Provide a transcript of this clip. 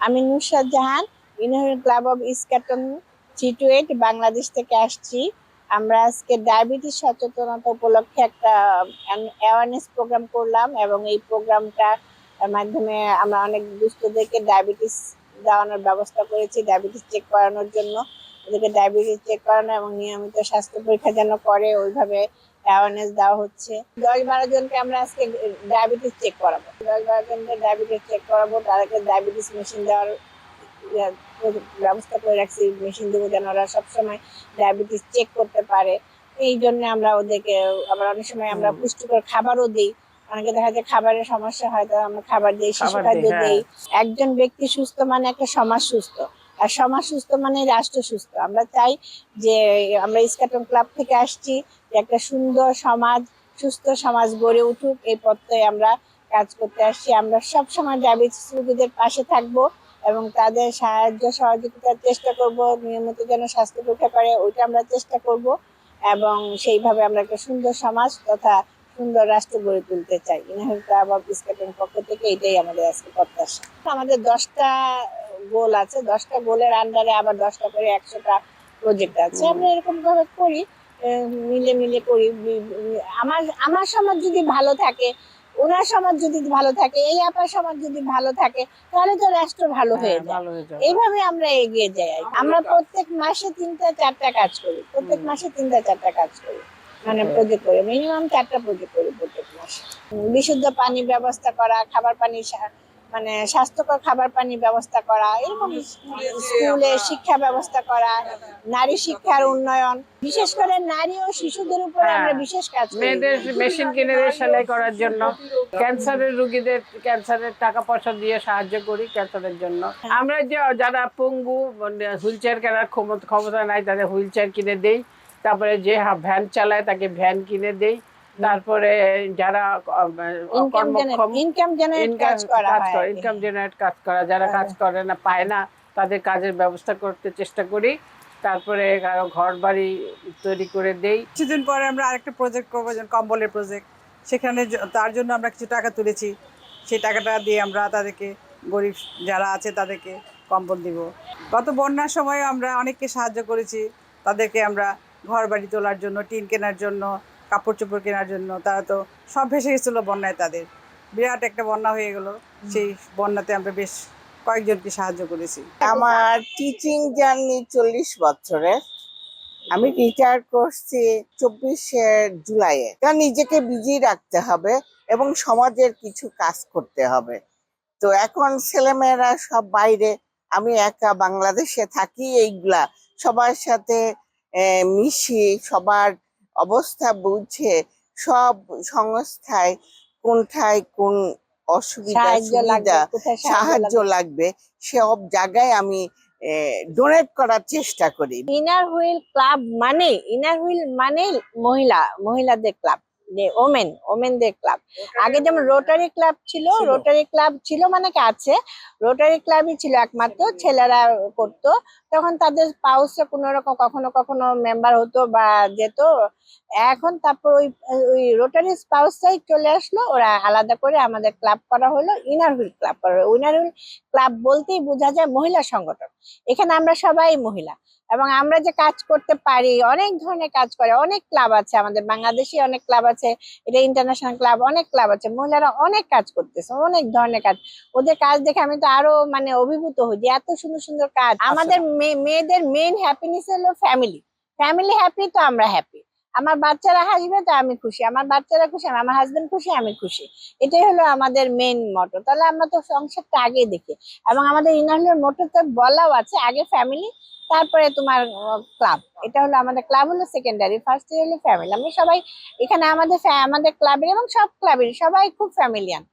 আমি Nusrat Jahan, union club of Eskaton 328 Bangladesh থেকে আসছি। আমরা আজকে ডায়াবেটিস সচেতনতা উপলক্ষে একটা অ্যাওয়ারনেস প্রোগ্রাম করলাম এবং এই প্রোগ্রামটা মাধ্যমে আমরা অনেক দুস্থদেরকে ডায়াবেটিস দেওয়ানোর ব্যবস্থা করেছি, ডায়াবেটিস চেক করানোর জন্য। ওদেরকে ডায়াবেটিস চেক করানো এবং নিয়মিত স্বাস্থ্য পরীক্ষা যেন করে ওইভাবে অ্যাওয়ারনেস দেওয়া হচ্ছে। 10-12 জনকে আমরা আজকে ডায়াবেটিস চেক করাবো, 10-12 জনকে ডায়াবেটিস চেক করাবো। তাদেরকে ডায়াবেটিস মেশিন দেওয়ার ব্যবস্থা করে রাখছি, মেশিন দেবো যেন ওরা সবসময় ডায়াবেটিস চেক করতে পারে। এই জন্য আমরা ওদেরকে আবার অনেক সময় আমরা পুষ্টিকর খাবারও দিই। অনেকে দেখা যায় খাবারের সমস্যা হয়, তো আমরা খাবার দিই, শিশু খাদ্য দিই। একজন ব্যক্তি সুস্থ মানে একটা সমাজ সুস্থ, আর সমাজ সুস্থ মানে রাষ্ট্র সুস্থ। আমরা চাই যে আমরা ইস্কাটন ক্লাব থেকে আসছি, যে একটা সুন্দর সমাজ, সুস্থ সমাজ গড়ে উঠুক, এই পথে আমরা কাজ করতে আসছি। আমরা সবসময় ডায়াবেটিস রোগীদের পাশে থাকবো এবং তাদের সাহায্য সহযোগিতার চেষ্টা করব। নিয়মিত যেন স্বাস্থ্য পরীক্ষা করে ওইটা আমরা চেষ্টা করব এবং সেইভাবে আমরা একটা সুন্দর সমাজ তথা সুন্দর রাষ্ট্র গড়ে তুলতে চাই। ইউনিয়ন ক্লাব অফ ইস্কাটন পক্ষ থেকে এটাই আমাদের আজকে প্রত্যাশা। আমাদের 10টা গোল আছে, 10টা গোলের আন্ডারে আবার 10টা করে 100টা প্রজেক্ট আছে। আমরা এরকম ভাবে করি, মিলে মিলে করি। আমার আমার সমাজ যদি ভালো থাকে, ওনার সমাজ যদি ভালো থাকে, এই আপার সমাজ যদি ভালো থাকে, তাহলে তো রাষ্ট্র ভালো হয়ে যায়। এইভাবে আমরা এগিয়ে যাই। আমরা প্রত্যেক মাসে 3টা-4টা কাজ করি, প্রত্যেক মাসে 3টা-4টা কাজ করি, মানে প্রজেক্ট করি, মিনিমাম 4টা প্রজেক্ট করি প্রত্যেক মাসে। বিশুদ্ধ পানি ব্যবস্থা করা, খাবার পানি মানে স্বাস্থ্যকর খাবার পানি ব্যবস্থা করা, এরকম স্কুলে শিক্ষা ব্যবস্থা করা, নারী শিক্ষার উন্নয়ন, বিশেষ করে নারী ও শিশুদের উপরে আমরা বিশেষ কাজ করি। মেয়েদের মেশিন কিনে দিয়ে সেলাই করার জন্য, ক্যান্সারের রোগীদের ক্যান্সারের টাকা পয়সা দিয়ে সাহায্য করি ক্যান্সারের জন্য। আমরা যে যারা পঙ্গু, হুইল চেয়ার কেনার ক্ষমতা নাই, তাদের হুইল চেয়ার কিনে দেই। তারপরে যে ভ্যান চালায় তাকে ভ্যান কিনে দেই। তারপরে যারা ইনকাম জেনারেট কাজ কাজ করা, যারা কাজ করে না, পায় না, তাদের কাজের ব্যবস্থা করতে চেষ্টা করি। তারপরে কারো ঘর বাড়ি তৈরি করে দেই। কিছুদিন পরে আমরা আরেকটা প্রজেক্ট করবো, যেমন কম্বলের প্রজেক্ট। সেখানে তার জন্য আমরা কিছু টাকা তুলেছি, সেই টাকাটা দিয়ে আমরা তাদেরকে, গরিব যারা আছে তাদেরকে কম্বল দিব। গত বন্যার সময় আমরা অনেককে সাহায্য করেছি, তাদেরকে আমরা ঘর বাড়ি তোলার জন্য, টিন কেনার জন্য, কাপড় চোপড় কেনার জন্য। তারা তো সব ভেসে গেছিলো বন্যায়, তাদের বিরাট একটা বন্যা হয়ে গেল। সেই বন্যাতে আমরা বেশ কয়েকজনকে সাহায্য করেছি। আমার টিচিং জার্নি 40 বছরের। আমি রিটায়ার করছি 24শে জুলাইয়ে। তা নিজেকে বিজি রাখতে হবে এবং সমাজের কিছু কাজ করতে হবে। তো এখন ছেলেমেয়েরা সব বাইরে, আমি একা বাংলাদেশে থাকি। এইগুলা সবার সাথে মিশি, সবার অবস্থা বুঝে, সব সংস্থায় কোনটায় কোন অসুবিধা সুবিধা সাহায্য লাগবে সব জায়গায় আমি ডোনেট করার চেষ্টা করি। ইনার হুইল ক্লাব মানে মহিলাদের ক্লাব, যে ওমেনদের ক্লাব। আগে যেমন রোটারি ক্লাব ছিল, রোটারি ক্লাব ছিল মানে কি আছে, রোটারি ক্লাবই ছিল একমাত্র, ছেলেরা করতো। তখন তাদের স্পাউসরা কোনো রকম কখনো কখনো মেম্বার হতো বা যেত। এখন তারপর ওই রোটারি স্পাউসরাই চলে আসলো, ওরা আলাদা করে আমাদের ক্লাব করা হলো, ইনার হুইল ক্লাব করা হলো। ইনার হুইল ক্লাব বলতেই বোঝা যায় মহিলা সংগঠন। এখানে আমরা সবাই মহিলা এবং আমরা যে কাজ করতে পারি, অনেক ধরনের কাজ করে, অনেক ক্লাব আছে আমাদের বাংলাদেশে, অনেক ক্লাব আছে, এটা ইন্টারন্যাশনাল ক্লাব, অনেক ক্লাব আছে। মহিলারা অনেক কাজ করতেছে, অনেক ধরনের কাজ। ওদের কাজ দেখে আমি তো আরো মানে অভিভূত হই যে এত সুন্দর সুন্দর কাজ। আমাদের মেয়েদের মেইন হ্যাপিনেস হলো ফ্যামিলি। ফ্যামিলি হ্যাপি তো আমরা হ্যাপি। আমার বাচ্চারা হাসবে তো আমি খুশি, আমার বাচ্চারা খুশি, আমার হাজবেন্ড খুশি, আমি খুশি। এটাই হলো আমাদের মেইন মোটো। তাহলে আমরা তো সংসারটা আগে দেখি এবং আমাদের ইনার মোটো তো বলাও আছে, আগে ফ্যামিলি, তারপরে তোমার ক্লাব। এটা হলো আমাদের ক্লাব, হলো সেকেন্ডারি, ফার্স্ট হলো ফ্যামিলি। আমরা সবাই এখানে আমাদের ক্লাবের এবং সব ক্লাবের সবাই খুব ফ্যামিলিয়ান।